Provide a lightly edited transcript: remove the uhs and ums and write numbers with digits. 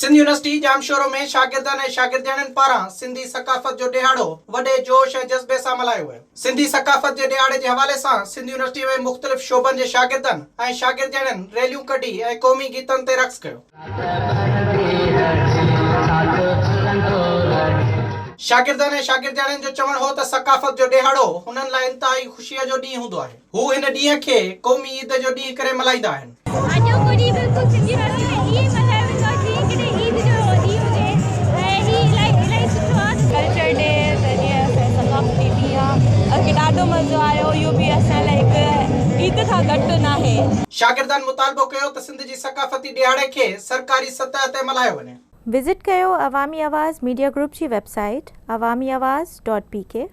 Sindh university Jamshoro में शागिर्दनि ऐं शागिर्दियाणियुनि पारां सिंधी सकाफ़त जो ॾिहाड़ो वॾे जोश ऐं जज़्बे सां मल्हायो वियो। सिंधी सकाफ़त जे ॾिहाड़े जे हवाले सां सिंध यूनिवर्सिटी में मुख़्तलिफ़ शोबनि जे शागिर्दनि ऐं शागिर्दियाणियुनि रैलियूं कढी ऐं क़ौमी गीतनि ते रक़्स कयो। शागिर्दनि ऐं शागिर्दियाणियुनि जो चवणु हो त सकाफ़त जो ॾिहाड़ो हुननि लाइ इंतिहाई ख़ुशीअ जो ॾींहुं हूंदो आहे। हू हिन ॾींहं खे क़ौमी ईद जो ॾींहुं करे मल्हाईंदा आहिनि। ॾाढो मज़ो आयो। इहो बि असां लाइ हिकु ईद खां घटि न आहे। शागिर्दनि मुतालबो कयो त सिंध जी सकाफ़ती ॾिहाड़े खे सरकारी सतह ते मल्हायो वञे। विज़िट कयो अवामी आवाज़ मीडिया ग्रुप जी वेबसाइट awamiawaz.pk